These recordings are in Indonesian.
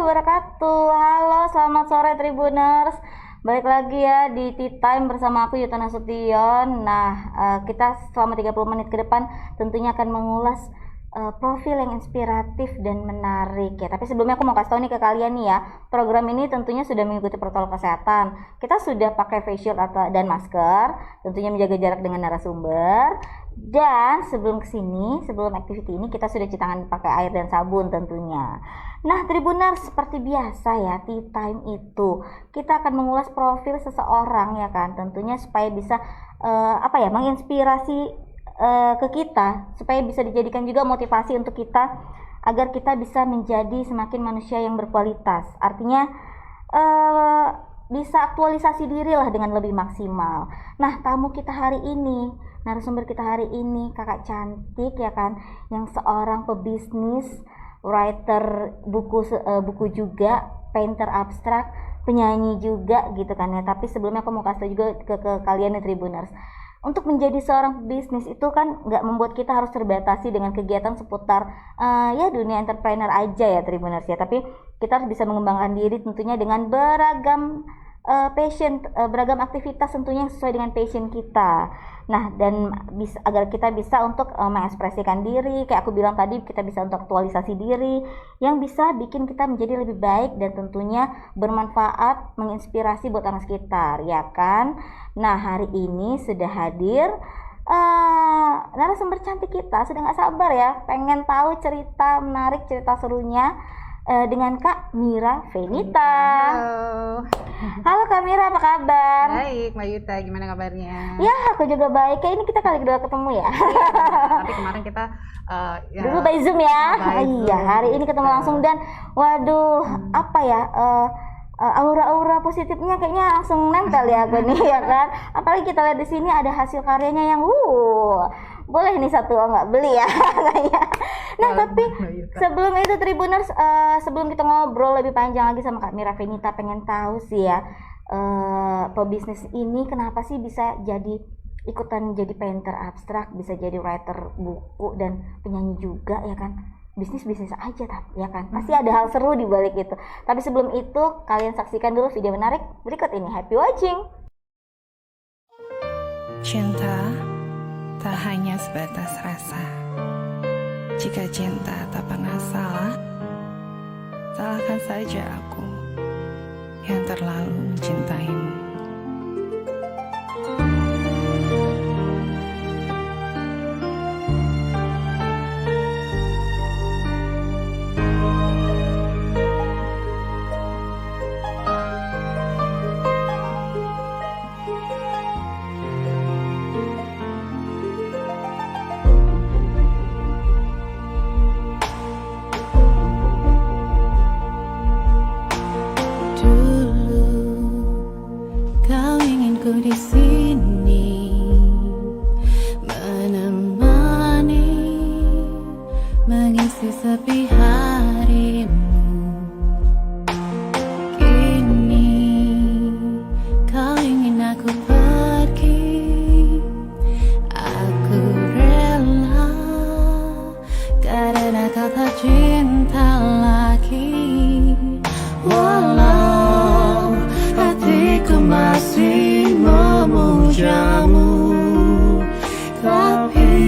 wabarakatuh. Halo, selamat sore Tribuners. Balik lagi ya di Tea Time bersama aku Yuta Nasution. Nah, kita selama 30 menit ke depan tentunya akan mengulas profil yang inspiratif dan menarik ya. Tapi sebelumnya aku mau kasih tahu nih ke kalian nih ya, program ini tentunya sudah mengikuti protokol kesehatan. Kita sudah pakai face shield dan masker, tentunya menjaga jarak dengan narasumber. Dan sebelum kesini, sebelum activity ini kita sudah cuci tangan pakai air dan sabun tentunya. Nah, Tribuners, seperti biasa ya, Tea Time itu kita akan mengulas profil seseorang ya kan, tentunya supaya bisa menginspirasi ke kita, supaya bisa dijadikan juga motivasi untuk kita agar kita bisa menjadi semakin manusia yang berkualitas. Artinya bisa aktualisasi diri lah dengan lebih maksimal. Nah, tamu kita hari ini, narasumber kita hari ini kakak cantik ya kan, yang seorang pebisnis, writer buku juga, painter abstrak, penyanyi juga gitu kan ya. Tapi sebelumnya aku mau kasih juga ke kalian nih Tribuners, untuk menjadi seorang bisnis itu kan nggak membuat kita harus terbatasi dengan kegiatan seputar ya dunia entrepreneur aja ya Tribuners ya, tapi kita harus bisa mengembangkan diri tentunya dengan beragam beragam aktivitas tentunya sesuai dengan passion kita. Nah, dan agar kita bisa untuk mengekspresikan diri, kayak aku bilang tadi, kita bisa untuk aktualisasi diri yang bisa bikin kita menjadi lebih baik dan tentunya bermanfaat, menginspirasi buat orang sekitar, ya kan? Nah, hari ini sudah hadir narasumber cantik kita, sudah nggak sabar ya, pengen tahu cerita menarik, cerita serunya dengan Kak Mira Venita. Halo. Halo Kak Mira, apa kabar? Baik, Mbak Yuta, gimana kabarnya? Ya, aku juga baik. Kayak ini kita kali kedua ketemu ya. Tapi kemarin kita dulu by Zoom ya. by Zoom. Iya, hari ini ketemu langsung dan waduh, aura-aura positifnya kayaknya langsung nempel ya gue nih ya kan. Apalagi kita lihat di sini ada hasil karyanya yang boleh nih satu nggak beli ya. Nah, tapi sebelum itu Tribuners, sebelum kita ngobrol lebih panjang lagi sama Kak Mira Venita, pengen tahu sih ya, pebisnis ini kenapa sih bisa jadi ikutan jadi painter abstrak, bisa jadi writer buku dan penyanyi juga ya kan. Bisnis aja ya kan, pasti ada hal seru di balik itu. Tapi sebelum itu kalian saksikan dulu video menarik berikut ini. Happy watching. Cinta tak hanya sebatas rasa. Jika cinta tak pernah salah, salahkan saja aku yang terlalu mencintaimu. Di sini menemani, mengisi sepi harimu. Kini kau ingin aku pergi, aku rela karena kau tak cinta lagi. Walau hatiku masih memujamu, tapi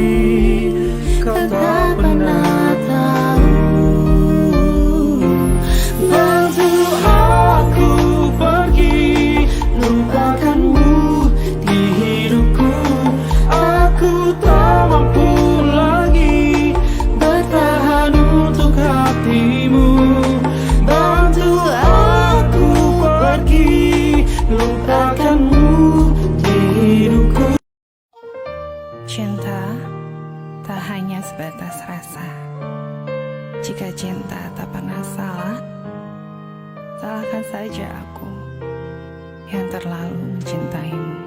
kau tak pernah tahu. Bantu aku pergi, lupakanmu di hidupku. Aku tak mampu lagi bertahan untuk hatimu. Bantu aku pergi, lupakanmu di hidupku. Cinta tak hanya sebatas rasa. Jika cinta tak pernah salah, salahkan saja aku yang terlalu mencintaimu.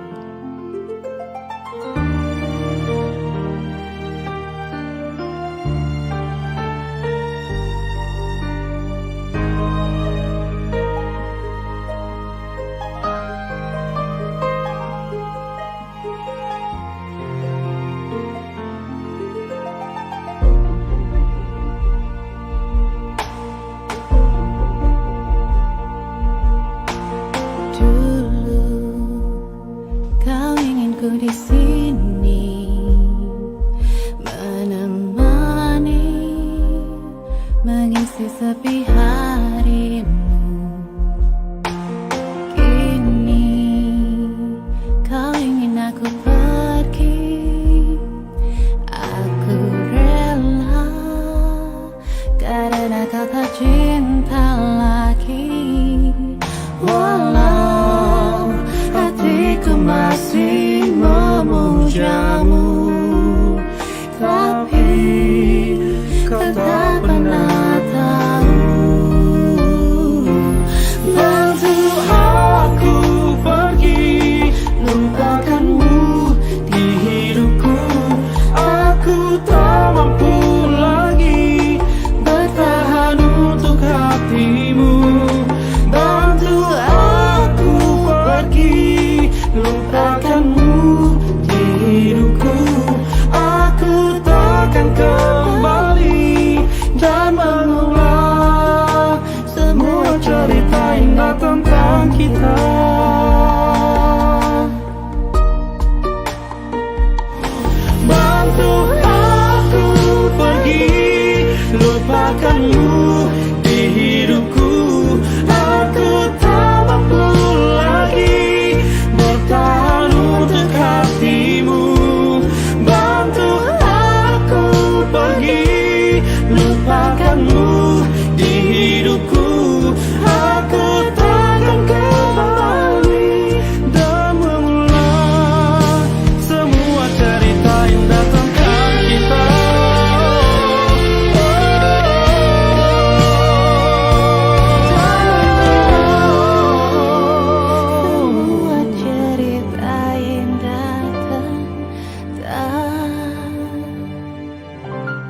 masih sepi harimu. Kini kau ingin aku pergi, aku rela karena kau tak cinta lagi. Walau hatiku masih memujamu, tapi kau tak pernah tahu. Bantu aku pergi, lupakanmu di hidupku. Aku tak mampu lagi bertahan untuk hatimu. Bantu aku pergi, lupakanmu di hidupku. Aku takkan kembali dan mengulang semua cerita indah tentang kita. Bantu aku pergi, lupakanmu di hidupku. Aku tak mampu lagi bertahan untuk hatimu. Bantu aku pergi, lupakanmu di hidupku. Aku takkan kembali dan mengulang semua cerita indah tentang kita. Semua cerita indah tentang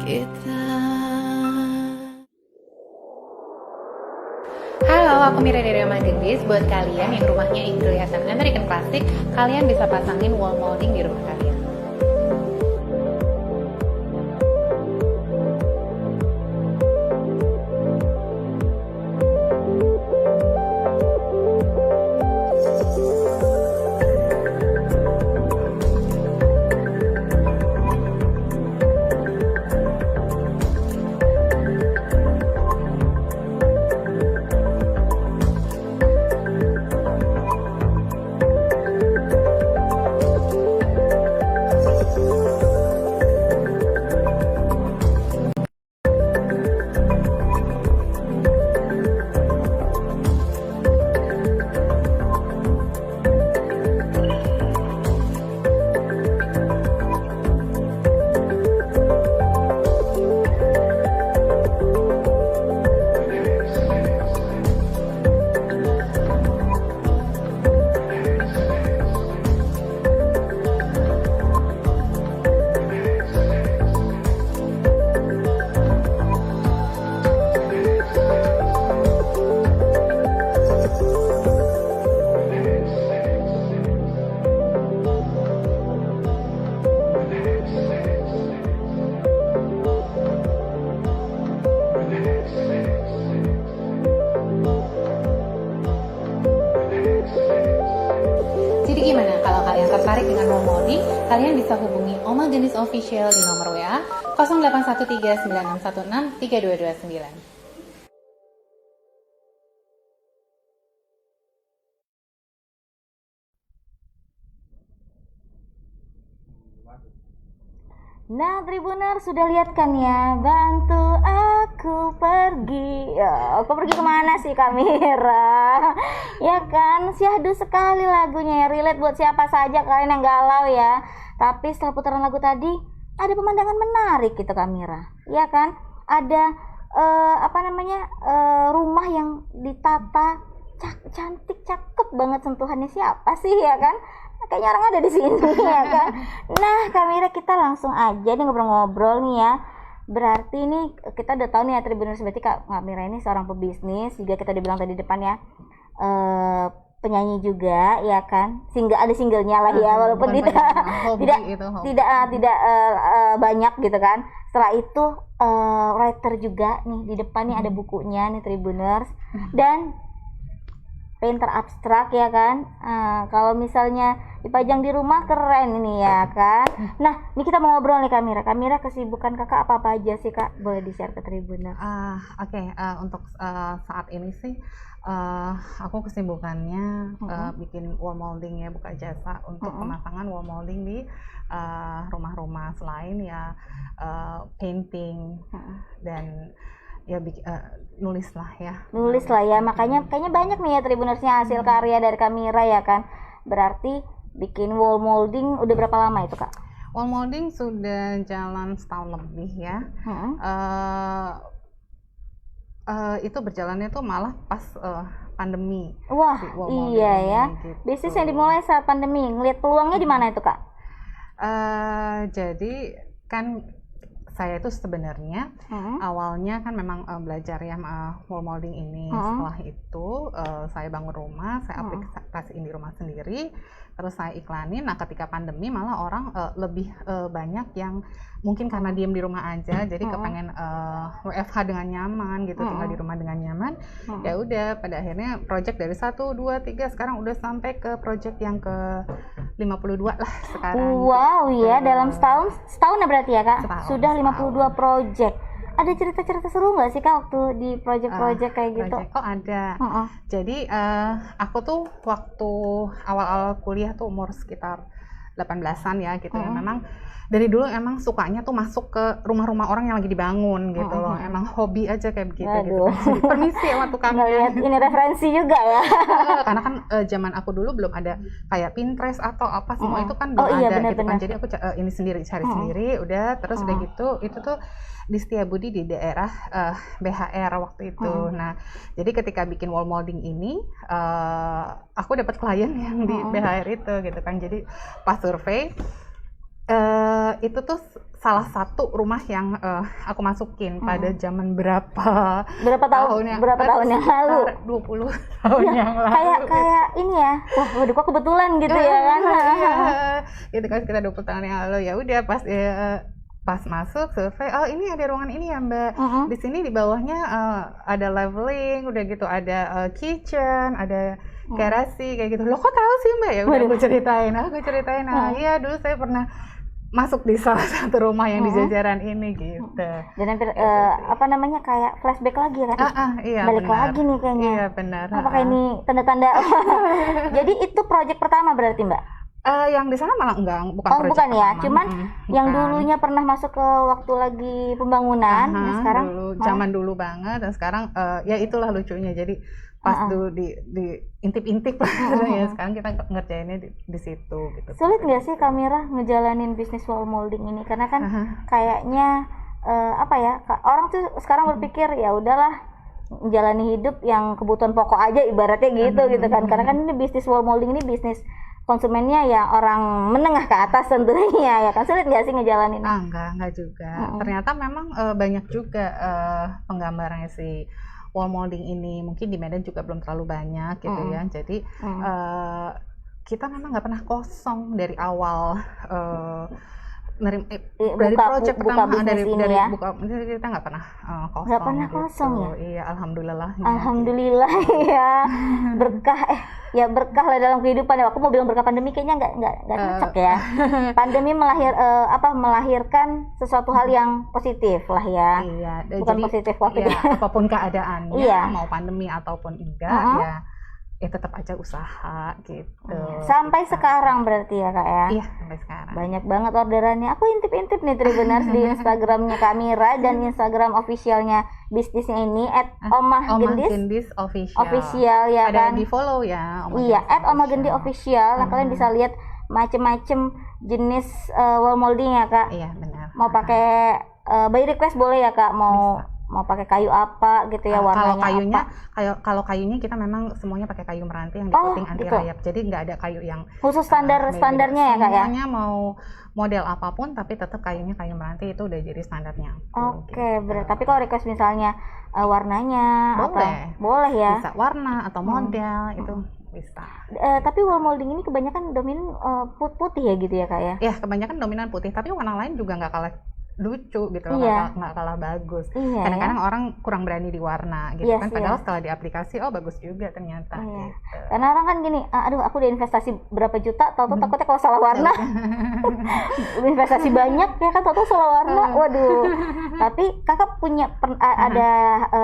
kita. Halo, aku Mira dari Rumah Gendis. Buat kalian yang rumahnya ingin kelihatan American Classic, kalian bisa pasangin wall molding di rumah kalian. Jadi gimana kalau kalian tertarik dengan wall molding, kalian bisa hubungi Oma Gendis Official di nomor WA 081396163229. Nah, Tribuner sudah lihat kan ya, bantu aku pergi. Ya, aku pergi kemana sih Kak Mira? Ya kan, syahdu sekali lagunya ya, relate buat siapa saja kalian yang galau ya. Tapi setelah putaran lagu tadi, ada pemandangan menarik gitu Kak Mira. Ya kan, ada rumah yang ditata cantik, cakep banget, sentuhannya siapa sih ya kan? Kayaknya orang ada di sini ya kan. Nah, Kak Mira, kita langsung aja nih ngobrol-ngobrol nih ya. Berarti ini kita udah tahu nih ya Tribuners, berarti Kak Mira ini seorang pebisnis, juga kita udah bilang tadi depan ya. Penyanyi juga ya kan. Ada singlenya lah ya, walaupun tidak banyak gitu kan. Setelah itu writer juga nih, di depan nih ada bukunya nih Tribuners. Dan painter abstrak ya kan. Kalau misalnya dipajang di rumah keren ini ya kan. Nah, ini kita mau ngobrol nih Kamira, kesibukan kakak apa aja sih kak? Boleh di-share ke Tribuners. Oke, untuk saat ini sih aku kesibukannya bikin wall molding ya, buka jasa untuk pemasangan wall molding di rumah-rumah, selain ya painting dan ya nulis lah ya. Makanya kayaknya banyak nih ya Tribunersnya hasil karya dari Kamira ya kan. Berarti bikin wall molding udah berapa lama itu kak? Wall molding sudah jalan setahun lebih ya. Itu berjalannya tuh malah pas pandemi. Wah, iya ya. Gitu. Bisnis yang dimulai saat pandemi, ngelihat peluangnya di mana itu kak? Jadi kan saya itu sebenarnya awalnya kan memang belajar ya wall molding ini. Setelah itu saya bangun rumah, saya aplikasiin di rumah sendiri, terus saya iklanin. Nah ketika pandemi malah orang lebih banyak yang mungkin karena diem di rumah aja, jadi kepengen WFH dengan nyaman gitu, tinggal di rumah dengan nyaman. Ya udah, pada akhirnya project dari 1, 2, 3 sekarang udah sampai ke project yang ke 52 lah sekarang. Wow gitu. Ya, dalam setahun ya berarti ya kak? Setahun, sudah 52 project. Ada cerita-cerita seru nggak sih kak waktu di project-project kayak gitu? Oh ada. Jadi aku tuh waktu awal-awal kuliah tuh umur sekitar 18-an ya gitu ya. Memang dari dulu emang sukanya tuh masuk ke rumah-rumah orang yang lagi dibangun gitu loh. Emang hobi aja kayak begitu gitu. Jadi, permisi ya waktu kami. Ngeliat ini referensi juga ya. Karena kan zaman aku dulu belum ada kayak Pinterest atau apa, semua itu kan belum ada gitu kan. Jadi aku ini sendiri, cari sendiri, udah terus udah gitu. Itu tuh di Setiabudi di daerah BHR waktu itu. Nah, jadi ketika bikin wall molding ini, aku dapat klien yang di BHR itu gitu kan. Jadi pas survei, itu tuh salah satu rumah yang aku masukin pada zaman berapa tahun yang lalu? 20 tahun ya, yang lalu. Kayak ini ya. Wah, waduh kok kebetulan gitu ya kan. Gitu kan sekitar 20 tahun yang lalu. Ya udah pas masuk survei, oh ini ada ruangan ini ya Mbak. Di sini di bawahnya ada leveling, udah gitu ada kitchen, ada garasi kayak gitu. Lo kok tahu sih Mbak? Ya udah aku ceritain. Iya dulu saya pernah masuk di salah satu rumah yang di jajaran ini gitu. Dan hampir kayak flashback lagi ya kan? Iya, balik benar. lagi nih kayaknya. Iya benar. Apakah ini tanda-tanda? Jadi itu project pertama berarti Mbak? Yang di sana malah bukan project bukan ya, pertama. cuman yang dulunya pernah masuk ke waktu lagi pembangunan, nah sekarang zaman dulu banget, dan sekarang ya itulah lucunya. Jadi pas dulu di intip-intip ya, sekarang kita ngerjainnya di situ gitu. Sulit nggak sih Kamira ngejalanin bisnis wall molding ini? Karena kan kayaknya orang tuh sekarang berpikir ya udahlah menjalani hidup yang kebutuhan pokok aja ibaratnya gitu kan. Karena kan ini bisnis wall molding ini bisnis konsumennya ya orang menengah ke atas tentunya ya kan. Sulit nggak sih ngejalanin? Enggak juga. Ternyata memang banyak juga penggambarannya si wall molding ini. Mungkin di Medan juga belum terlalu banyak gitu ya. Jadi kita memang nggak pernah kosong dari awal dari project pertama dari buka kita nggak pernah kosong. Nggak pernah gitu. kosong ya? Iya, alhamdulillah. Alhamdulillah ya. Berkah lah dalam kehidupan. Aku mau bilang berkah pandemi kayaknya nggak cocok ya. Pandemi melahirkan sesuatu hal yang positif lah ya. Iya. Bukan jadi, positif waktu ya, apapun keadaannya, mau pandemi ataupun enggak ya tetap aja usaha gitu. Sampai sekarang berarti ya kak ya? Iya, sampai sekarang. Banyak banget orderannya. Aku intip-intip nih Tribuners di Instagramnya Kamira dan Instagram officialnya bisnisnya ini @omahgendis official ya ada kan? di follow ya. Iya, @omahgendis official. Nah, kalian bisa lihat macem-macem jenis wall molding ya kak. Iya benar. Mau pakai by request boleh ya kak? Mau pakai kayu apa gitu ya, warnanya kalau kayunya kita memang semuanya pakai kayu meranti yang dicoating anti rayap. Jadi nggak ada kayu yang khusus standarnya ya kak ya. Semuanya mau model apapun tapi tetap kayunya kayu meranti, itu udah jadi standarnya. Oke, berarti tapi kalau request misalnya warnanya boleh ya. Bisa warna atau model itu bisa. Tapi wall molding ini kebanyakan dominan putih ya gitu ya kak ya? Ya kebanyakan dominan putih, tapi warna lain juga nggak kalah lucu gitu loh, nggak kalah bagus. Kadang-kadang orang kurang berani di warna gitu kan, padahal setelah di aplikasi bagus juga ternyata. Gitu. Karena orang kan gini, aduh aku udah investasi berapa juta, tahu-tahu takutnya kalau salah warna, investasi banyak ya kan, tahu-tahu salah warna, waduh. Tapi kakak punya ada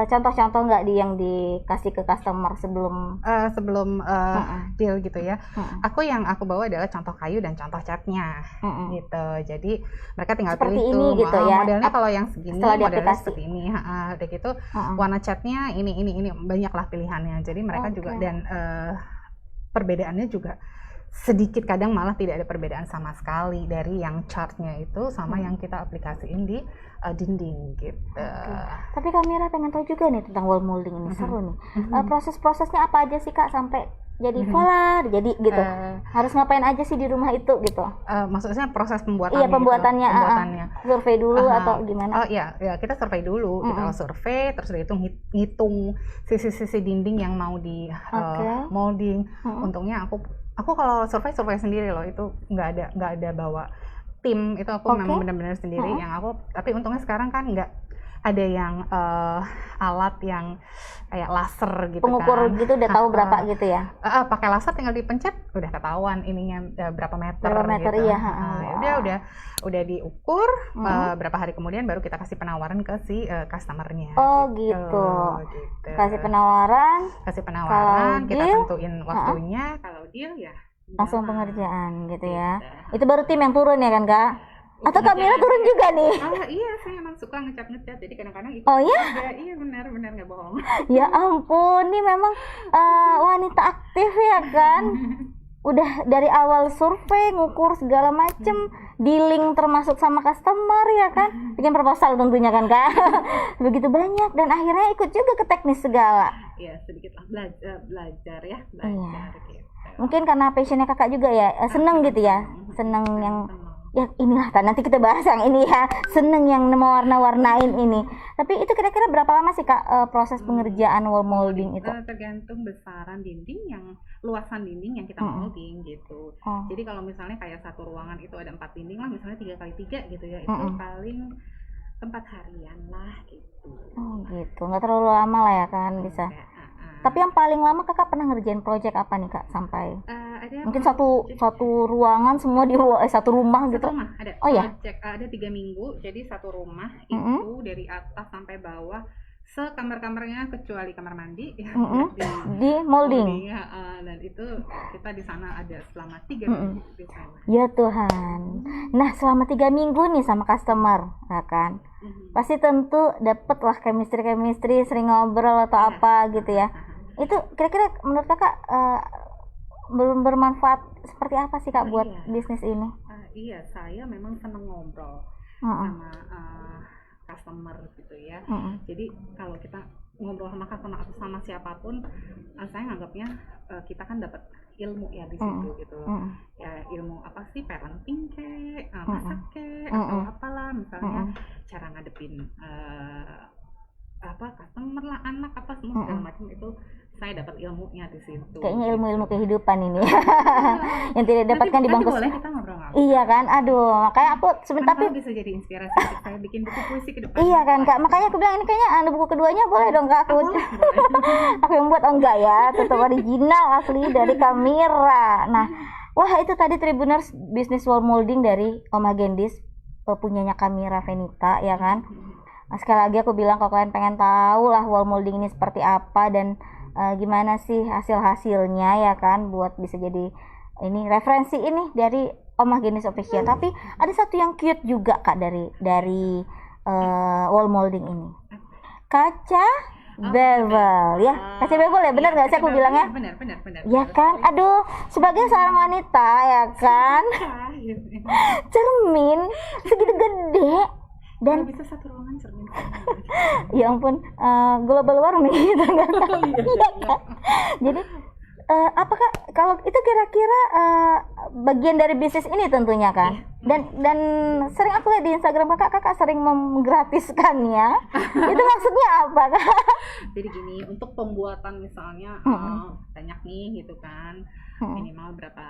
contoh-contoh nggak yang dikasih ke customer sebelum deal gitu ya? Yang aku bawa adalah contoh kayu dan contoh catnya gitu. Jadi mereka tinggal seperti pilih ini tuh gitu ya. Modelnya kalau yang segini, modelnya seperti ini. Udah gitu warna catnya ini banyaklah pilihannya. Jadi mereka juga dan perbedaannya juga sedikit, kadang malah tidak ada perbedaan sama sekali dari yang chartnya itu sama yang kita aplikasiin di dinding gitu. Tapi Kamira pengen tahu juga nih tentang wall molding ini, seru nih. Proses-prosesnya apa aja sih Kak sampai jadi voila, jadi gitu. Harus ngapain aja sih di rumah itu gitu? Maksudnya proses pembuatannya? Iya, pembuatannya. Survei dulu atau gimana? Oh iya, kita survei dulu. Kita survei, terus udah ngitung sisi-sisi dinding yang mau di molding. Untungnya aku kalau survei sendiri loh, itu nggak ada bawa tim, itu aku memang benar-benar sendiri yang aku. Tapi untungnya sekarang kan nggak ada yang alat yang kayak laser gitu, pengukur gitu udah tahu berapa gitu ya. Pakai laser tinggal dipencet udah ketahuan ininya berapa meter gitu. Udah diukur, berapa hari kemudian baru kita kasih penawaran ke si customernya. Gitu. Kasih penawaran, kita tentuin waktunya, kalau deal ya langsung pengerjaan gitu ya. Itu baru tim yang turun ya kan Kak? Atau Kamira turun juga nih? Iya, saya emang suka ngecat, jadi kadang-kadang ikut. Iya benar nggak bohong. Ya ampun, ini memang wanita aktif ya kan? Udah dari awal survei, ngukur segala macem, dealing termasuk sama customer ya kan? Bikin proposal tentunya kan Kak? Begitu banyak dan akhirnya ikut juga ke teknis segala. Iya, sedikit lah belajar gitu. Mungkin karena passionnya kakak juga ya, seneng gitu ya, seneng yang ya inilah kan, nanti kita bahas yang ini ya, seneng yang mewarna-warnain ini. Tapi itu kira-kira berapa lama sih Kak proses pengerjaan wall molding itu? Tergantung besaran dinding, yang luasan dinding yang kita molding gitu. Jadi kalau misalnya kayak satu ruangan itu ada 4 dinding lah, misalnya 3x3 gitu ya, itu paling 4 harian lah gitu. Gitu, nggak terlalu lama lah ya kan, bisa. Tapi yang paling lama kakak pernah ngerjain project apa nih Kak sampai? Mungkin satu ruangan semua di satu rumah gitu? Satu rumah ada. Project ada 3 minggu, jadi satu rumah itu dari atas sampai bawah sekamar-kamarnya kecuali kamar mandi di molding. Dan itu kita di sana ada selama 3 minggu di sana. Ya Tuhan. Nah selama 3 minggu nih sama customer, ya kan? Pasti tentu dapet lah chemistry, sering ngobrol atau apa gitu ya. Itu kira-kira menurut kakak bermanfaat seperti apa sih Kak buat bisnis ini? Iya, saya memang seneng ngobrol sama customer gitu ya. Jadi kalau kita ngobrol sama customer atau sama siapapun, saya nganggapnya kita kan dapat ilmu ya di situ gitu. Ya ilmu apa sih, parenting kek, masak kek, atau apalah misalnya cara ngadepin customer lah, anak apa semua segala macam, itu saya dapat ilmunya di situ. Kayaknya ilmu-ilmu kehidupan ini yang tidak dapatkan di bangku. Boleh kita ngobrol. Iya kan, aduh, makanya aku tapi bisa jadi inspirasi untuk saya bikin buku puisi ke depan. Iya kan Kak, makanya aku bilang ini kayaknya ada buku keduanya, boleh dong Kak aku. Aku yang buat, enggak ya, tetap original asli dari Kamira. Nah, wah itu tadi Tribuners bisnis wall molding dari Oma Gendis, punyanya Kamira Venita ya kan. Nah, sekali lagi aku bilang kalau kalian pengen tahu lah wall molding ini seperti apa dan gimana sih hasil-hasilnya ya kan, buat bisa jadi ini referensi ini dari Oma Gendis Official. Tapi ada satu yang cute juga Kak dari wall molding ini, kaca bevel ya, kaca bevel ya, benar nggak sih aku bilangnya? Benar. Ya kan, aduh, sebagai seorang wanita ya kan, cermin segitu gede dan bisa satu ruangan cermin. Ya ampun, global warming gitu kan. Jadi apakah kalau itu kira-kira bagian dari bisnis ini tentunya kan? Dan sering aku lihat di Instagram kakak sering menggratiskannya. Itu maksudnya apa Kak? Jadi gini, untuk pembuatan misalnya banyak nih gitu kan, minimal berapa,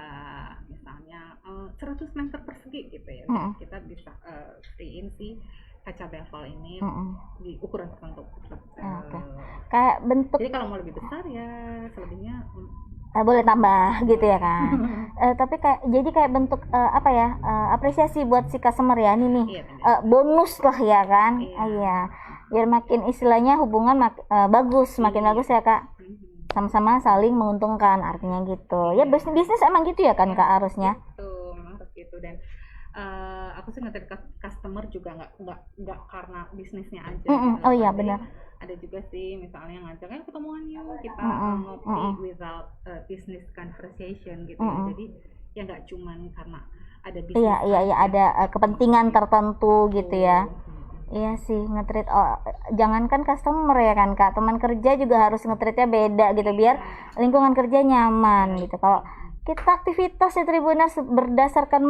misalnya 100 meter persegi gitu ya, kita bisa free-in sih kaca bevel ini di ukuran tertentu. Oke. Kayak bentuk. Jadi kalau mau lebih besar ya selebihnya boleh tambah gitu ya kan. Tapi jadi kayak bentuk apresiasi buat si customer ya ini nih. Bonus lah ya kan. Iya. Biar makin istilahnya hubungan bagus, makin bagus ya Kak. Sama-sama saling menguntungkan artinya gitu. Ya bisnis emang gitu ya kan Kak harusnya. Betul, memang harus gitu. Dan aku sih ngetrit customer juga nggak karena bisnisnya aja. Oh iya benar. Ada juga sih misalnya ngajaknya ketemuan yuk kita ngopi without business conversation gitu. Jadi ya nggak cuman karena ada bisnis. Iya ada kepentingan tertentu gitu ya. Iya sih nge-treat jangankan customer ya kan Kak, teman kerja juga harus nge-treatnya beda gitu biar lingkungan kerja nyaman gitu. Kalau kita aktivitas di Tribuners berdasarkan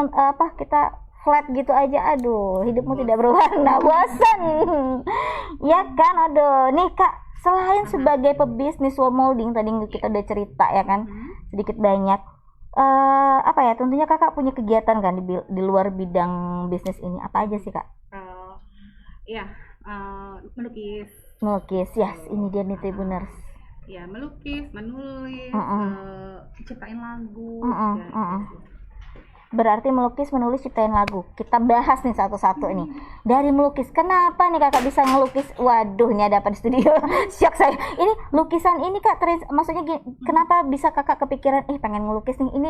kita flat gitu aja, aduh hidupmu tidak berwarna, bosan ya kan. Aduh nih Kak, selain sebagai pebisnis wall molding tadi kita udah cerita ya kan sedikit banyak tentunya Kakak punya kegiatan kan di luar bidang bisnis ini, apa aja sih Kak? Melukis yes, ini dia nih Tribuners. Ya melukis, menulis, ciptain lagu. Berarti melukis, menulis, ciptain lagu. Kita bahas nih satu-satu nih. Dari melukis, kenapa nih Kakak bisa ngelukis? Waduh, ini ada apa di studio? Syok saya. Ini lukisan ini Kak, maksudnya kenapa bisa Kakak kepikiran pengen ngelukis nih? Ini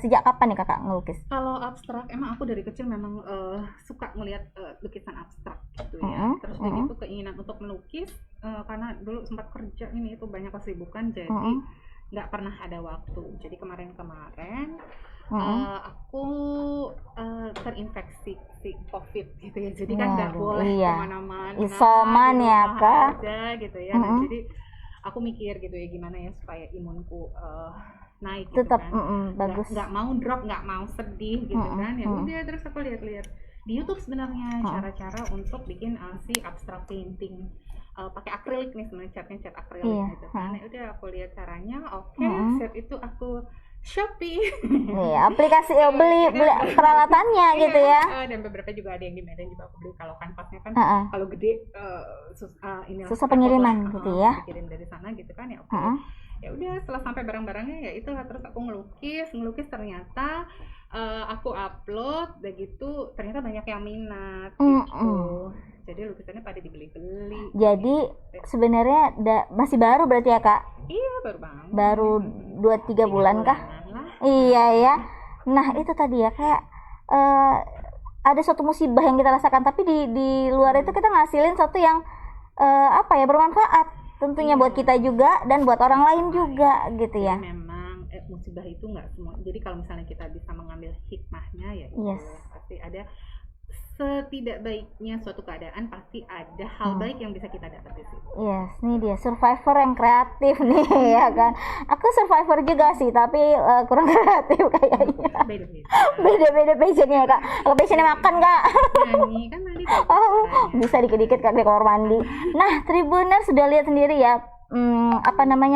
sejak kapan nih Kakak ngelukis? Kalau abstrak, emang aku dari kecil memang suka ngelihat lukisan abstrak gitu ya. Terus dari itu keinginan untuk melukis karena dulu sempat kerja ini itu banyak kesibukan, jadi nggak pernah ada waktu. Jadi kemarin aku terinfeksi si COVID gitu ya, jadi kan nggak boleh kemana-mana, isoman ya Kak aja gitu ya. Nah, jadi aku mikir gitu ya gimana ya supaya imunku naik gitu tetap kan, bagus, nggak mau drop, nggak mau sedih gitu kan. Ya udah terus aku lihat-lihat di YouTube sebenarnya cara-cara untuk bikin si abstract painting pakai akrilik nih, sebenarnya cat akrilik gitu kan. Ya udah aku lihat caranya, set itu aku Shopee. Aplikasi beli peralatannya gitu ya. Dan beberapa juga ada yang di Medan juga aku beli. Kalau kanvasnya kan kalau gede susah pengiriman gitu ya. Dikirim dari sana gitu kan ya. Ya udah setelah sampai barang-barangnya ya itulah, terus aku ngelukis ternyata aku upload udah gitu ternyata banyak yang minat gitu. Jadi lukisannya pada dibeli-beli. Jadi sebenarnya masih baru berarti ya Kak? Iya, baru banget. Baru 2-3 bulan kah? Iya ya. Nah itu tadi ya kayak ada suatu musibah yang kita rasakan, tapi di luar itu kita ngasilin sesuatu yang bermanfaat tentunya buat kita juga dan buat orang lain juga gitu ya. Memang musibah itu nggak semua. Jadi kalau misalnya kita bisa mengambil hikmahnya ya pasti ada. Setidak baiknya suatu keadaan pasti ada hal baik yang bisa kita dapat di situ. Yes, nih dia survivor yang kreatif nih ya kan. Aku survivor juga sih, tapi kurang kreatif kayaknya. Beda passionnya Kak. Kalau passionnya makan Kak. Nyanyi kan tadi. Bisa dikit-dikit Kak di kamar mandi. Nah, Tribuners sudah lihat sendiri ya,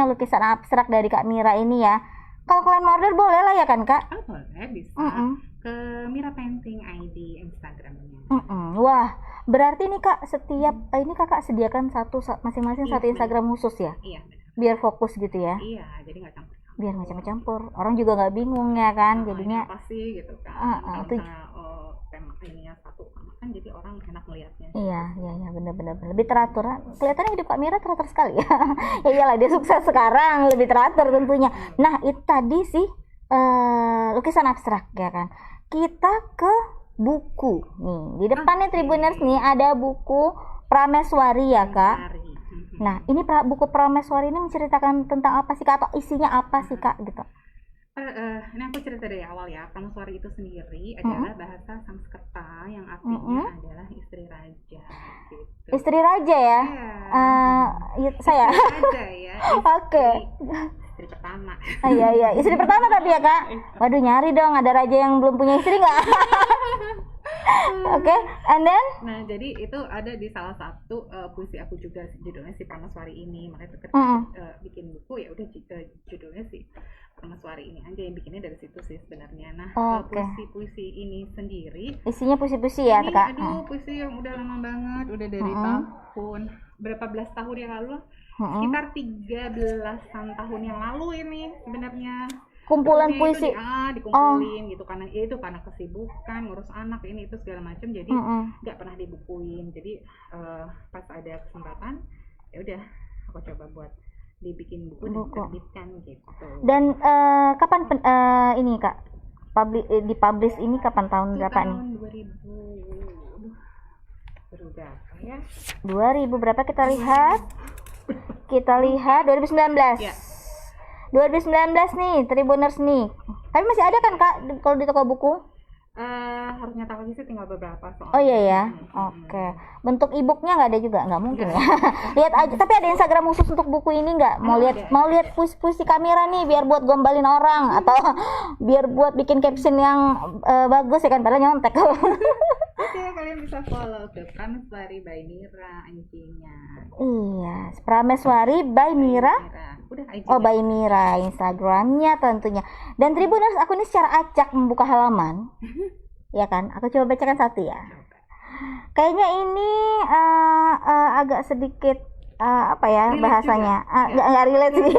lukisan abstrak dari Kak Mira ini ya. Kalau kalian mau order boleh lah ya kan Kak? Boleh, bisa. Ke Mira Painting ID Instagramnya. Wah, berarti nih Kak setiap ini Kakak sediakan masing-masing satu Instagram khusus ya? Iya. Biar fokus gitu ya? Iya, jadi nggak campur. Biar nggak campur-campur. Orang juga nggak bingung ya kan, jadinya. Apa sih gitu kan? Kalau misalnya tema ininya satu sama kan, jadi orang enak melihatnya. Iya, benar-benar lebih teratur. Kelihatannya hidup Kak Mira teratur sekali ya. Ya iyalah dia sukses sekarang, lebih teratur tentunya. Nah itu tadi sih lukisan abstrak ya kan. Kita ke buku nih di depannya Tribuners nih ada buku Prameswari ya Kak. Nah ini buku Prameswari ini menceritakan tentang apa sih Kak, atau isinya apa sih Kak gitu? Ini aku cerita dari awal ya. Prameswari itu sendiri adalah bahasa Sanskerta yang artinya adalah istri raja gitu. Istri raja ya? Saya raja ya. Oke. Istri pertama. Iya istri pertama tapi ya Kak. Waduh nyari dong, ada raja yang belum punya istri nggak? Oke, and then Nah, jadi itu ada di salah satu puisi aku juga, judulnya si Prameswari ini. Makanya ketika bikin buku ya udah judulnya si Prameswari ini aja, yang bikinnya dari situ sih sebenarnya. Nah, puisi-puisi ini sendiri isinya puisi-puisi ya, ini, Kak? aduh, puisi yang udah lama banget, udah dari tahun berapa belas tahun yang lalu, sekitar 13-an tahun yang lalu ini sebenarnya. Kumpulan puisi dikumpulin gitu, karena ya itu karena kesibukan ngurus anak ini itu segala macam, jadi nggak pernah dibukuin. Jadi pas ada kesempatan ya udah aku coba buat dibikin buku dan diterbitkan gitu. Dan kapan ini Kak dipublish ini kapan, tahun berapa nih? Tahun 2000 berapa ya? 2000 berapa kita lihat? 2019. Ya. 2019 nih, Tribuners nih. Tapi masih ada kan Kak kalau di toko buku? Harus nyetak lagi sih, tinggal beberapa soalnya. Oh iya ya, oke. Bentuk e-booknya nggak ada juga, nggak mungkin ya. Lihat aja, tapi ada Instagram khusus untuk buku ini nggak? Mau lihat puisi kamera nih, biar buat gombalin orang atau biar buat bikin caption yang bagus ya kan, padahal nyontek. Oke, kalian bisa follow ke Prameswari by Mira IG-nya. Iya, Prameswari by Mira. Udah IG. Oh, by Mira Instagramnya tentunya. Dan Tribuners, aku ini secara acak membuka halaman. Ya kan? Aku coba bacakan satu ya. Kayaknya ini agak sedikit apa ya relate bahasanya? Nggak relate sih.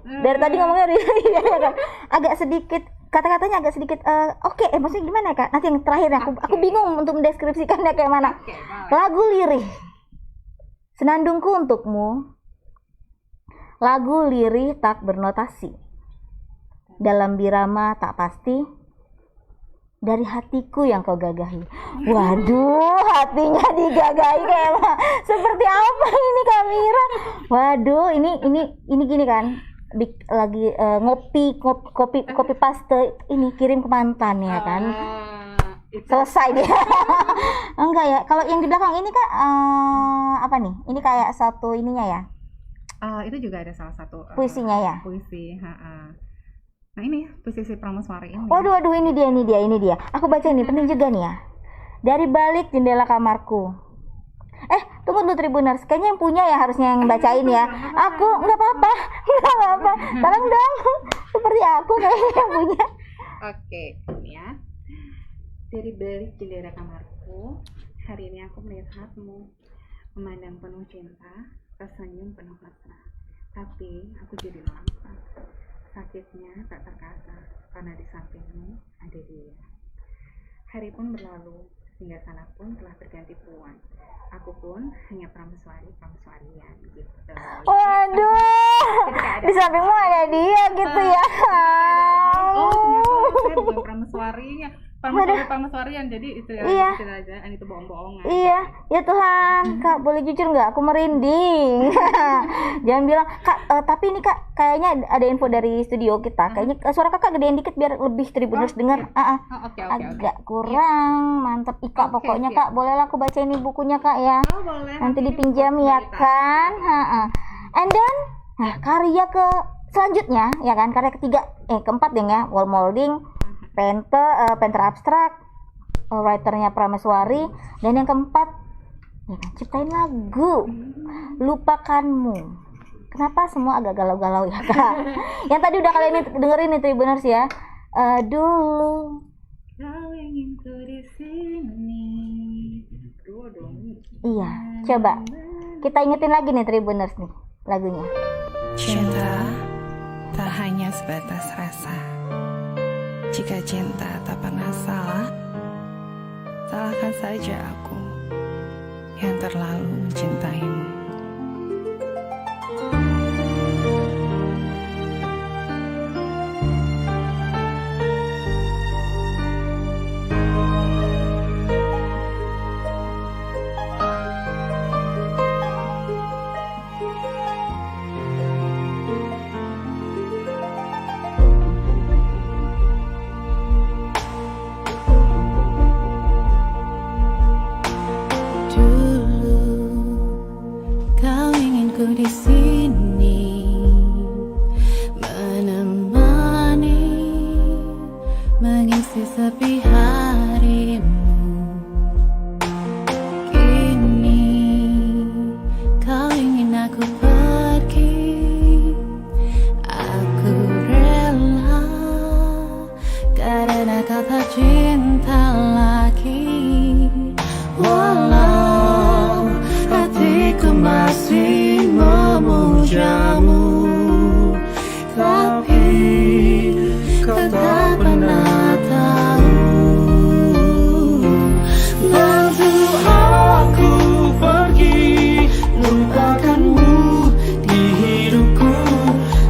Dari tadi ngomongnya relate ya kan. Agak sedikit kata-katanya agak sedikit oke, maksudnya gimana ya Kak? Nanti yang terakhir aku bingung untuk mendeskripsikannya kayak mana. Lagu lirih. Senandungku untukmu. Lagu lirih tak bernotasi. Dalam birama tak pasti. Dari hatiku yang kau gagahi. Waduh, hatinya digagahi kayak seperti apa ini Kak Mira? Waduh, ini gini kan. Lagi kopi paste ini kirim ke mantan ya kan. Selesai dia. Enggak ya, kalau yang di belakang ini Kak apa nih? Ini kayak satu ininya ya. Itu juga ada salah satu puisinya ya. Puisi, Nah ini puisi si Prameswari ini. Waduh, ini dia. Aku baca ini, penting juga nih ya. Dari balik jendela kamarku. Tunggu dulu Tribuners, kayaknya yang punya ya harusnya yang bacain ya. Aku nggak apa-apa. Tolong dong, seperti aku kayaknya yang punya. Oke, ini ya. Dari balik jendela kamarku, hari ini aku melihatmu, memandang penuh cinta, tersenyum penuh mesra. Tapi aku jadi lampas, sakitnya tak terkasa, karena di sampingmu ada dia. Hari pun berlalu, hingga sana pun telah berganti puan. Aku pun hanya Prameswarian gitu. Waduh, di sampingmu ada dia gitu ya. Oh, ternyata saya bukan Prameswarinya. Prameswarian, jadi istilah aja, itu bohong-bohongan. Iya, ya Tuhan, Kak boleh jujur nggak? Aku merinding. Jangan bilang Kak, tapi ini Kak kayaknya ada info dari studio kita. Kayaknya suara Kakak gedein dikit biar lebih Tribuners dengar. Agak kurang, mantep Ika pokoknya Kak. Bolehlah aku baca ini bukunya Kak ya. Boleh. Nanti dipinjam ya kan. And then, karya selanjutnya ya kan, karya keempat deh ya, wall molding. Painter abstrak, writernya Prameswari, dan yang keempat ya kan, ciptain lagu Lupakanmu. Kenapa semua agak galau-galau ya Kak? Yang tadi udah kalian dengerin nih Tribuners ya. Dulu kau ingin ku di sini. Iya, coba kita ingetin lagi nih Tribuners nih lagunya. Cinta tak hanya sebatas rasa. Jika cinta tak pernah salah, salahkan saja aku yang terlalu mencintaimu. Di sini menemani, mengisi sepi harimu. masih memujamu, tapi kau tak pernah tahu. Bantu aku pergi, lupakanmu di hidupku.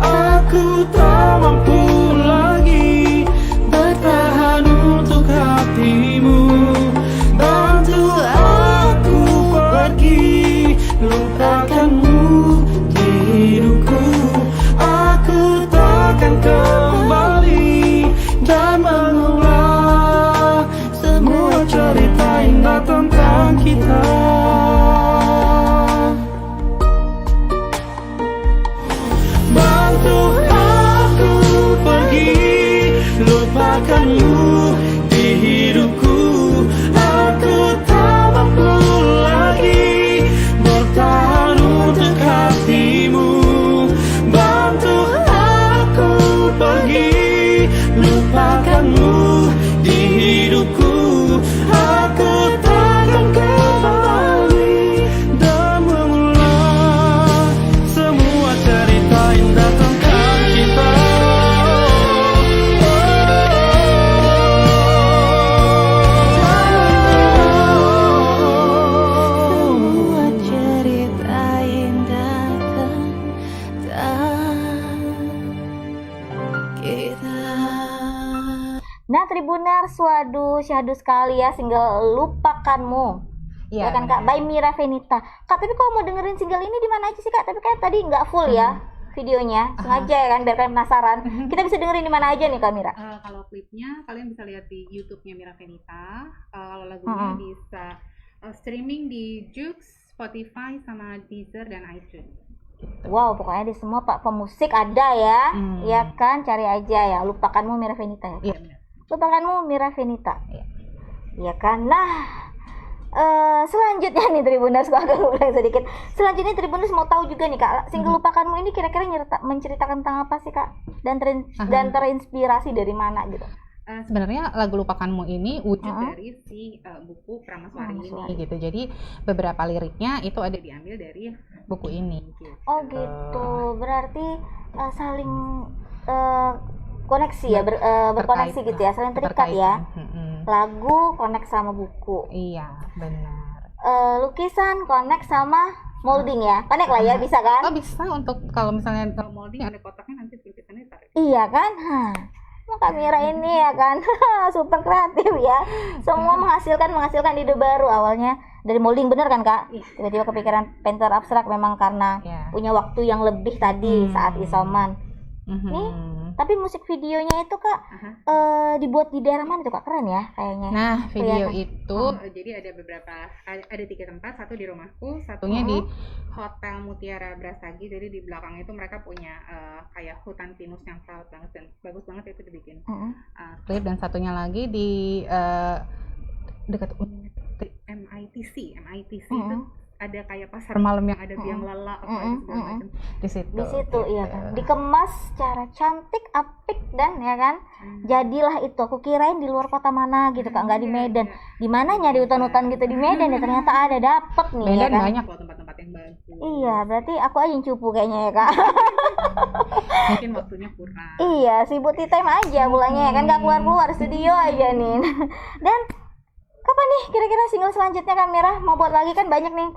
Aku tak mampu lagi bertahan untuk hatimu. Bantu aku pergi, lupakanmu di hidupku. Aku takkan kembali dan mengulang semua cerita indah tentang kita. Bantu aku pergi, lupakanmu di hidupku. Aku tak mampu lagi bertahan untuk hatimu. Bantu aku pergi, lupakanmu di hidupku. Aku takkan kembali dan mengulang semua cerita indah tentang kita. Semua cerita indah tentang kita. Nah Tribuners, waduh syahdu sekali ya single Lupakanmu. Ya kan Kak, by Mira Venita. Kak, tapi kalau mau dengerin single ini di mana aja sih Kak? Tapi kan tadi nggak full ya videonya, sengaja ya kan biar kalian penasaran. Kita bisa dengerin di mana aja nih Kak Mira? Kalau klipnya kalian bisa lihat di YouTube-nya Mira Venita. Kalau lagunya bisa streaming di Joox, Spotify, sama Deezer dan iTunes. Wow, pokoknya di semua Pak pemusik ada ya, ya kan? Cari aja ya, Lupakanmu Mira Venita ya. Iya benar. Lupakanmu Mira Venita. Iya kan? Nah, selanjutnya nih Tribuners, gua agak ulang sedikit. Selanjutnya Tribuners mau tahu juga nih Kak, single Lupakanmu ini kira-kira menceritakan tentang apa sih Kak? Dan terinspirasi dari mana gitu? Sebenarnya lagu Lupakanmu ini wujud dari si buku Pramaswari ini gitu. Jadi beberapa liriknya itu ada diambil dari buku ini. Gitu. Oh gitu, berarti saling koneksi ya, berkoneksi gitu ya, saling terikat ya. Lagu connect sama buku. Iya, benar. Lukisan connect sama molding ya, connect lah ya, bisa kan? Oh bisa, untuk kalau misalnya molding ada kotaknya nanti lukisannya tarik. Iya kan? Kak Mira ini ya kan super kreatif ya, semua menghasilkan ide baru. Awalnya dari molding, bener kan Kak? Tiba-tiba kepikiran painter abstrak memang karena punya waktu yang lebih tadi saat isoman. Nih, tapi musik videonya itu Kak dibuat di daerah mana tuh Kak? Keren ya kayaknya. Nah, video itu jadi ada beberapa, ada 3 tempat, satu di rumahku, satunya di Hotel Mutiara Brastagi. Jadi di belakang itu mereka punya kayak hutan pinus yang proud banget dan bagus banget itu dibikin klip. Dan satunya lagi di dekat MITC itu ada kayak pasar malam yang ada biang lala apa segala macam di situ. Iya kan, dikemas secara cantik, apik, dan ya kan jadilah itu. Aku kirain di luar kota mana gitu Kak, nggak di Medan. Di mananya di hutan-hutan gitu di Medan ya, ternyata ada, dapet nih. Medan ya kan? banyak loh tempat-tempat yang bagus. Iya, berarti aku aja yang cupu kayaknya ya Kak. Mungkin waktunya kurang. Iya, sibuk time aja mulanya ya kan, nggak keluar studio aja nih. Dan kapan nih kira-kira single selanjutnya Kak Mira mau buat lagi? Kan banyak nih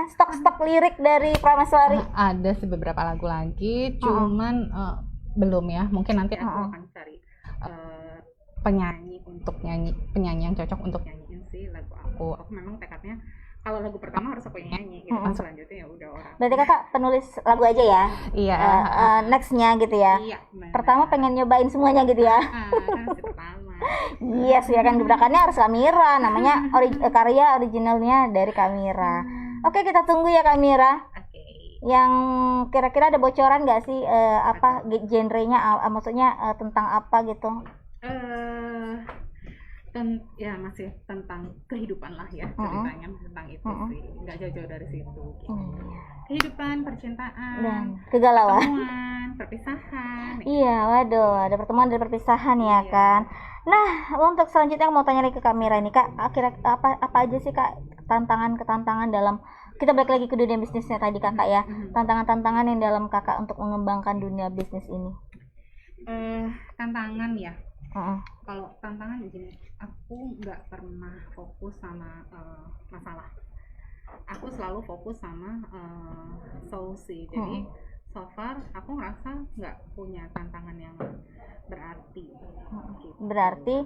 stok lirik dari Pramaswari. Ada sih beberapa lagu lagi, cuman belum ya. Mungkin nanti aku akan cari penyanyi yang cocok untuk nyanyiin sih lagu aku. Aku memang tekadnya kalau lagu pertama harus aku nyanyi gitu, selanjutnya ya udah orang. Berarti Kakak penulis lagu aja ya? Iya. Nextnya gitu ya? Iya. Pertama pengen nyobain semuanya gitu ya? Pertama. Yes ya kan, gebrakannya harus Kak Mira, namanya karya originalnya dari Kak Mira. Oke, kita tunggu ya Kak Mira. Yang kira-kira ada bocoran nggak sih apa genrenya, maksudnya tentang apa gitu? Ya masih tentang kehidupan lah ya, ceritanya tentang itu sih, nggak jauh-jauh dari situ gitu. Kehidupan, percintaan, dan kegalauan, pertemuan, perpisahan. Iya, waduh, ada pertemuan dan perpisahan ya kan. Nah, untuk selanjutnya aku mau tanya lagi ke Kak Mira ini Kak, akhirnya apa aja sih Kak ketantangan dalam kita balik lagi ke dunia bisnisnya tadi kakak ya, tantangan-tantangan yang dalam kakak untuk mengembangkan dunia bisnis ini. Tantangan ya. Kalau tantangan gini, aku nggak pernah fokus sama masalah. Aku selalu fokus sama solusi. Jadi so far aku ngerasa nggak punya tantangan yang berarti. Gitu. Berarti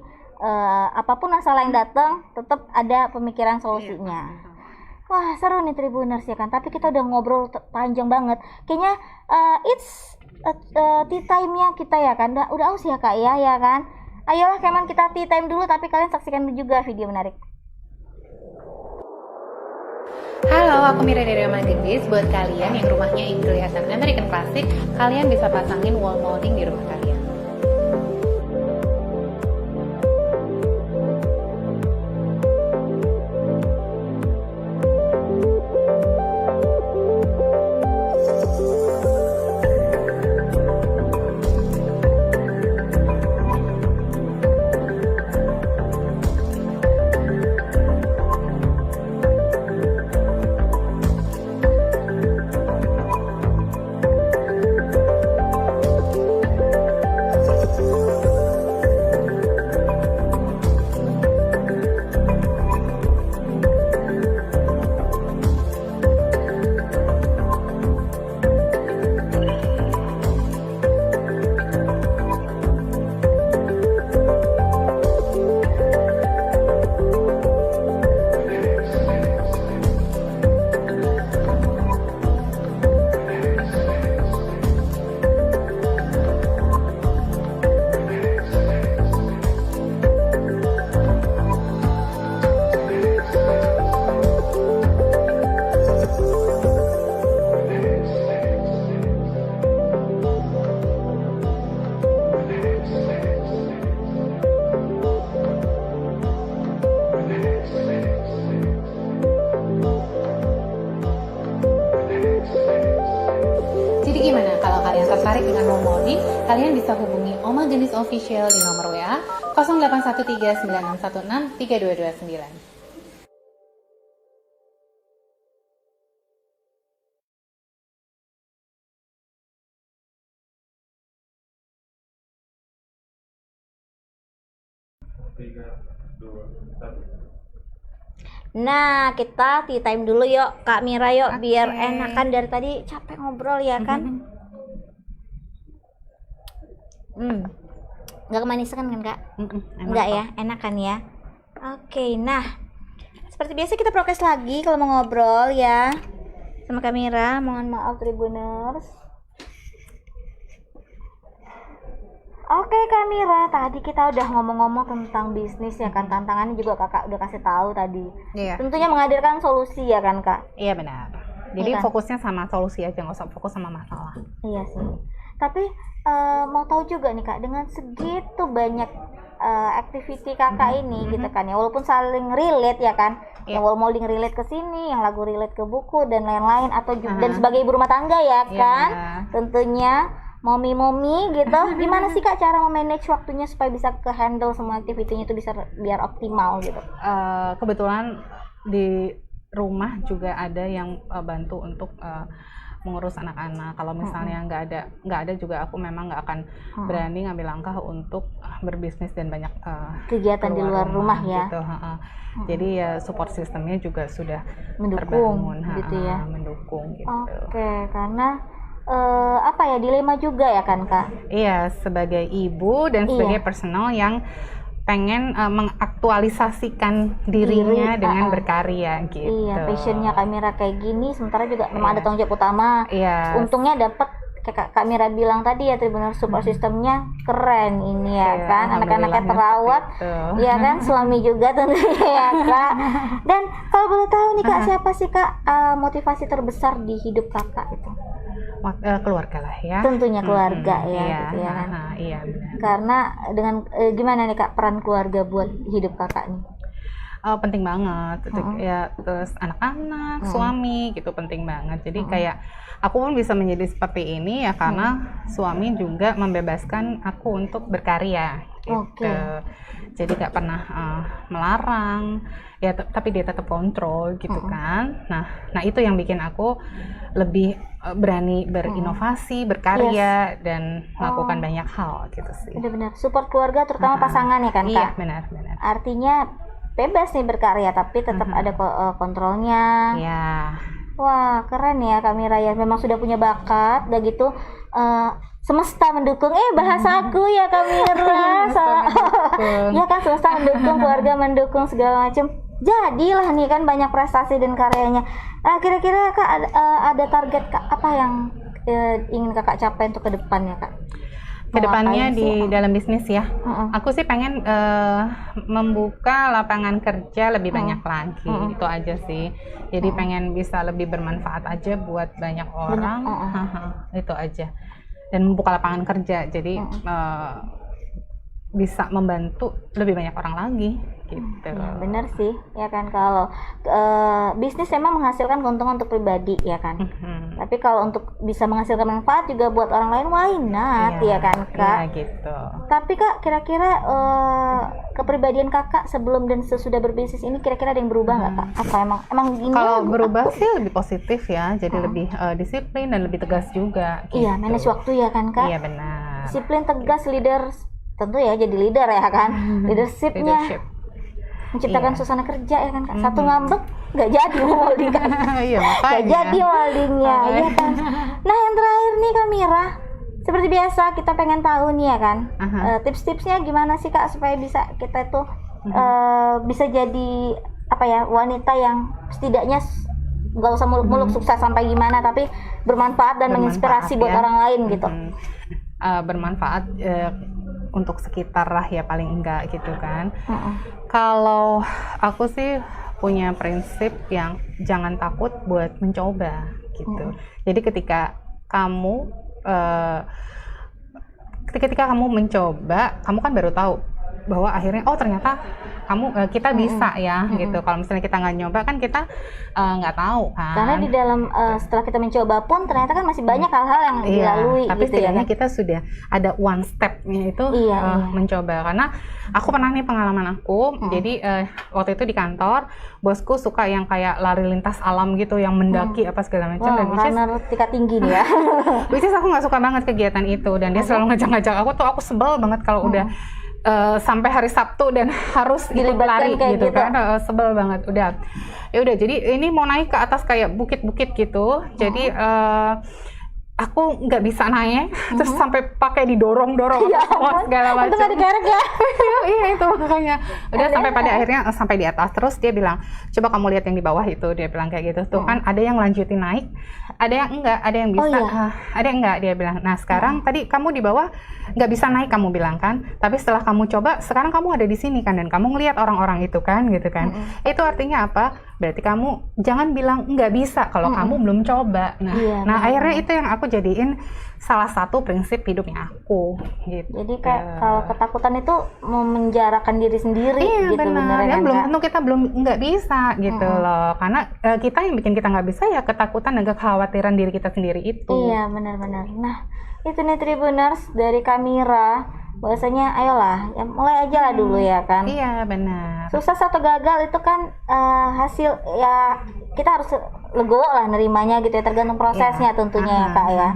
apapun masalah yang datang, tetap ada pemikiran solusinya. Iya, Wah seru nih Tribuners ya kan, tapi kita udah ngobrol panjang banget. Kayaknya it's tea time-nya kita ya kan, udah aus ya kak ya kan. Ayolah Keman kita tea time dulu, tapi kalian saksikan juga video menarik. Halo, aku Mira dari Roman Gendis. Buat kalian yang rumahnya ingin kelihatan American Classic, kalian bisa pasangin wall molding di rumah kalian. Jadi gimana kalau kalian tertarik dengan wall molding, kalian bisa hubungi Oma Gendis Official di nomor WA 081396163229. Nah kita tea time dulu yuk Kak Mira yuk, biar Oke. enakan, dari tadi capek ngobrol ya kan. Nggak kemanisan kan kak? Enggak ya, enak kan ya. Oke, nah seperti biasa kita prokes lagi kalau mau ngobrol ya sama Kak Mira. Mohon maaf Tribuners. Oke Kak Mira, tadi kita udah ngomong-ngomong tentang bisnis ya kan, tantangannya juga kakak udah kasih tahu tadi. Iya. Tentunya menghadirkan solusi ya kan kak. Iya benar. Jadi Iya kan? fokusnya sama solusi aja, nggak usah fokus sama masalah. Iya sih. Tapi mau tahu juga nih kak, dengan segitu banyak activity kakak ini gitu kan ya, walaupun saling relate ya kan, yang wall molding relate ke sini, yang lagu relate ke buku dan lain-lain, atau dan sebagai ibu rumah tangga ya kan, tentunya momi-momi gitu. Gimana sih kak cara memanage waktunya supaya bisa ke handle semua activity-nya itu bisa biar optimal gitu? Kebetulan di rumah juga ada yang bantu untuk mengurus anak-anak. Kalau misalnya nggak ada juga aku memang nggak akan berani ngambil langkah untuk berbisnis dan banyak kegiatan di luar rumah ya. Gitu. Jadi ya support sistemnya juga sudah Mendukung terbangun, gitu ya. mendukung gitu. Oke, karena apa ya, dilema juga ya kan kak? Iya, sebagai ibu dan sebagai personal yang pengen mengaktualisasikan dirinya dengan berkarya gitu. Iya, passionnya Kak Mira kayak gini, sementara juga memang ada tanggung jawab utama. Iya. Untungnya dapat kayak Kak Mira bilang tadi ya, benar support sistemnya keren ini ya kan, anak-anaknya terawat, ya kan, suami juga tentunya ya kak. Dan kalau boleh tahu nih kak, siapa sih kak motivasi terbesar di hidup kakak itu? Keluarga lah ya. Tentunya keluarga ya, iya, gitu ya kan. Iya benar. Karena dengan gimana nih kak peran keluarga buat hidup kakak nih? penting banget. Ya terus anak-anak, suami gitu penting banget. Jadi kayak aku pun bisa menjadi seperti ini ya karena suami juga membebaskan aku untuk berkarya gitu. Jadi gak pernah melarang ya, tapi dia tetap kontrol gitu kan. Nah itu yang bikin aku lebih berani berinovasi, berkarya dan melakukan banyak hal gitu sih. Benar-benar support keluarga terutama pasangan ya kan Kak? Iya benar. Artinya bebas nih berkarya tapi tetap ada kontrolnya. Iya. Wah keren ya Kak Mira ya, memang sudah punya bakat, udah gitu semesta mendukung, bahasa aku ya Kak Mira, ya kan semesta mendukung, keluarga mendukung segala macam, jadilah nih kan banyak prestasi dan karyanya. Kira-kira Kak ada target Kak apa yang ingin Kakak capai untuk ke depannya Kak? Kedepannya di dalam bisnis ya, aku sih pengen membuka lapangan kerja lebih banyak lagi, itu aja sih. Jadi pengen bisa lebih bermanfaat aja buat banyak orang, itu aja. Dan membuka lapangan kerja, jadi bisa membantu lebih banyak orang lagi gitu. Ya, bener sih ya kan, kalau bisnis memang menghasilkan keuntungan untuk pribadi ya kan, tapi kalau untuk bisa menghasilkan manfaat juga buat orang lain, why not ya kan Kak? Iya gitu. Tapi Kak kira-kira kepribadian Kakak sebelum dan sesudah berbisnis ini kira-kira ada yang berubah nggak Kak? Apa emang gini? Kalau berubah sih lebih positif ya, jadi lebih disiplin dan lebih tegas juga gitu. Iya, manage waktu ya kan Kak? Iya benar. Disiplin, tegas, leader, tentu ya jadi leader ya kan, leadership. Menciptakan suasana kerja ya kan Kak. Satu ngambek nggak jadi molding kan. Iya makanya. Nggak jadi moldingnya ya kan. Nah yang terakhir nih Kak Mira, seperti biasa kita pengen tahu nih ya kan, tips-tipsnya gimana sih Kak supaya bisa kita tuh bisa jadi apa ya, wanita yang setidaknya nggak usah muluk-muluk sukses sampai gimana, tapi bermanfaat dan menginspirasi buat orang lain gitu. Bermanfaat untuk sekitar lah ya paling enggak gitu kan. Kalau aku sih punya prinsip yang jangan takut buat mencoba gitu. Jadi ketika kamu mencoba, kamu kan baru tahu bahwa akhirnya ternyata kita bisa ya gitu. Kalau misalnya kita nggak nyoba kan kita nggak tahu kan. Karena di dalam setelah kita mencoba pun ternyata kan masih banyak hal-hal yang dilalui tapi gitu ya. Tapi kita sudah ada one step-nya itu mencoba. Karena aku pernah nih pengalaman aku. Jadi waktu itu di kantor bosku suka yang kayak lari lintas alam gitu, yang mendaki apa segala macam. Dan runner tingkat tinggi nih ya. Which is aku nggak suka banget kegiatan itu, dan dia selalu ngajak-ngajak aku sebel banget kalau udah sampai hari Sabtu dan harus ikut lari gitu kan, sebel banget. Ya udah jadi ini mau naik ke atas kayak bukit-bukit gitu, jadi aku nggak bisa naik, terus sampai pakai didorong-dorong segala macam. Itu nggak dikerek ya? Iya itu makanya. Udah sampai pada akhirnya sampai di atas, terus dia bilang coba kamu lihat yang di bawah itu, dia bilang kayak gitu tuh kan ada yang lanjutin naik, ada yang enggak, ada yang bisa, ada yang enggak, dia bilang. Nah sekarang tadi kamu di bawah nggak bisa naik kamu bilang kan, tapi setelah kamu coba sekarang kamu ada di sini kan, dan kamu ngelihat orang-orang itu kan gitu kan. Itu artinya apa? Berarti kamu jangan bilang nggak bisa kalau kamu belum coba. Nah akhirnya itu yang aku jadiin salah satu prinsip hidupnya aku gitu. Jadi kalau ketakutan itu memenjarakan diri sendiri gitu. Benar ya, belum tentu kita belum nggak bisa gitu loh, karena kita yang bikin kita nggak bisa ya ketakutan dan kekhawatiran diri kita sendiri itu. Iya benar-benar. Nah itu nih Tribuners dari Kak Mira, bahwasanya ayolah ya, mulai aja lah dulu ya kan. Iya benar. Sukses atau gagal itu kan hasil ya, kita harus legowo lah nerimanya gitu ya, tergantung prosesnya tentunya ya Kak ya.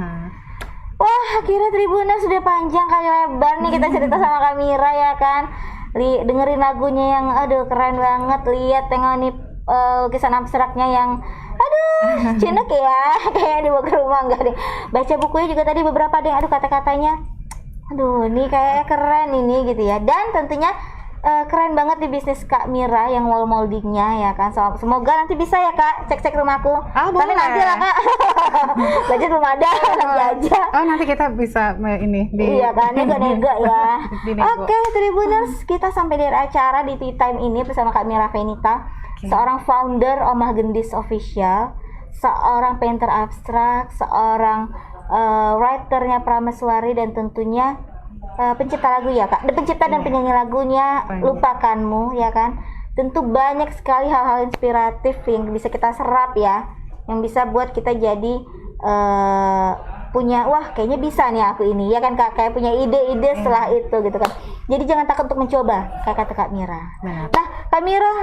Wah akhirnya Tribuners sudah panjang kali lebar nih kita cerita sama Kak Mira ya kan. Dengerin lagunya yang aduh keren banget, lihat tengok nih lukisan abstraknya yang cinek ya, kayak dibawa ke rumah enggak deh. Baca bukunya juga tadi beberapa deh, kata-katanya aduh ini kayak keren ini gitu ya. Dan tentunya keren banget di bisnis Kak Mira yang wall moldingnya ya kan. Semoga nanti bisa ya Kak cek-cek rumahku. Tapi nanti lah Kak. Budget belum ada aja. Nanti kita bisa ini iya kan, nego-nego ya. Oke, Tribuners, kita sampai di acara di Tea Time ini bersama Kak Mira Venita, seorang founder Omah Gendis Official, seorang painter abstrak, seorang writernya Prameswari, dan tentunya pencipta lagu ya Kak, pencipta dan penyanyi lagunya Lupakanmu ya kan. tentu banyak sekali hal-hal inspiratif yang bisa kita serap ya, yang bisa buat kita jadi punya, wah kayaknya bisa nih aku ini ya kan Kak, kayak punya ide-ide setelah itu gitu kan. Jadi jangan takut untuk mencoba kayak kata Kak Mira. Benar. Nah Kak Mira,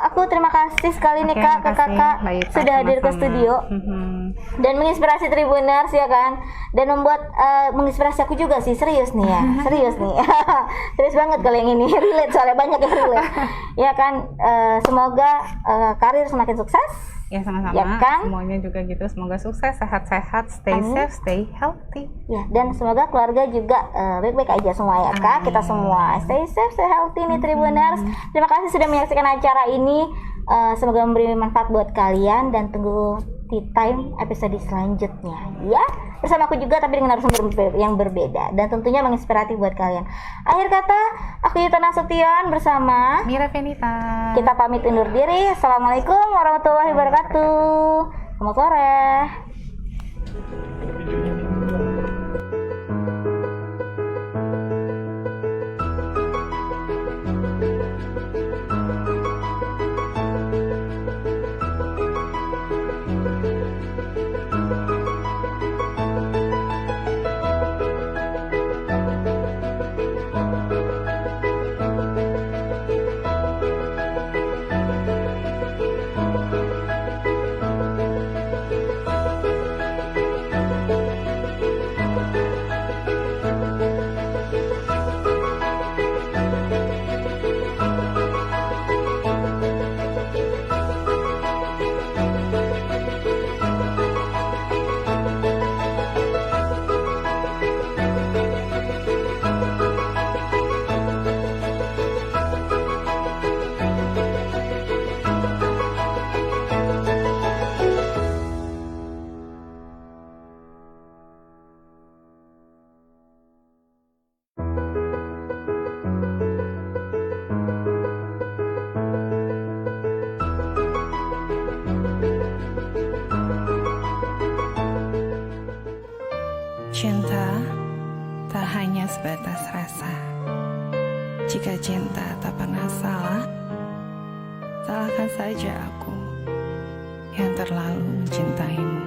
aku terima kasih sekali nih Kak ke Kakak sudah hadir ke studio dan menginspirasi Tribuners ya kan, dan membuat menginspirasi aku juga sih, serius nih ya, serius nih. Serius banget kalau yang ini relate, soalnya banyak yang relate ya kan. Semoga karir semakin sukses. Ya sama-sama, ya kan? Semuanya juga gitu, semoga sukses, sehat-sehat, stay safe, stay healthy. Ya, dan semoga keluarga juga baik-baik aja semua ya Kak. Kita semua stay safe, stay healthy nih Tribuners. Terima kasih sudah menyaksikan acara ini. Semoga memberi manfaat buat kalian, dan tunggu Tea Time episode selanjutnya ya. Bersama aku juga tapi dengan narasumber yang berbeda dan tentunya menginspiratif buat kalian. Akhir kata, aku Yuta Nasution bersama Mira Venita. Kita pamit undur diri. Assalamualaikum warahmatullahi wabarakatuh. Selamat sore. Cinta tak hanya sebatas rasa. Jika cinta tak pernah salah, salahkan saja aku yang terlalu mencintaimu.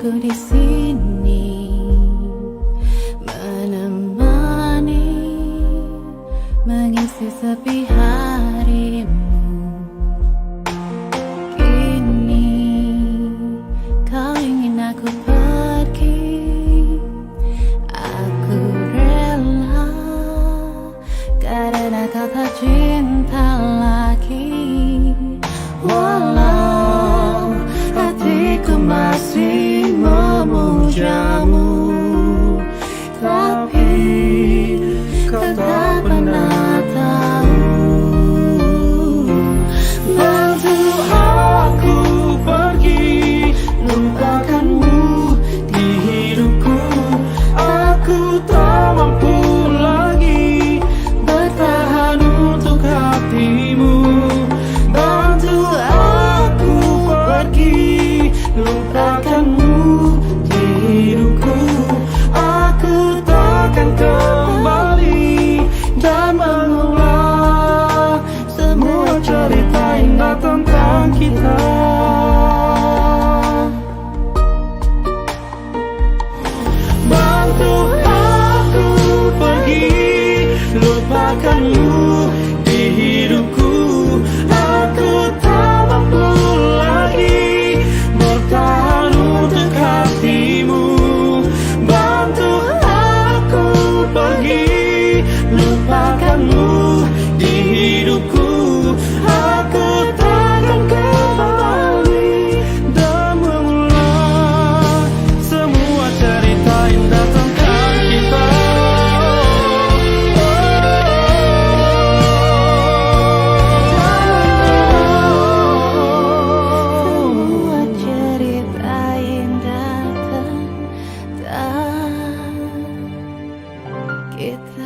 Di sini menemani, mengisi sepi harimu. Kini kau ingin aku pergi, aku rela karena kau tak cinta lagi. Walau hatiku masih memujamu, tapi kau tak pernah tahu. Bantu aku pergi, lupakanmu di hidupku. Aku tak mampu lagi bertahan untuk hatimu. Bantu aku pergi, lupakanmu di hidupku. Kita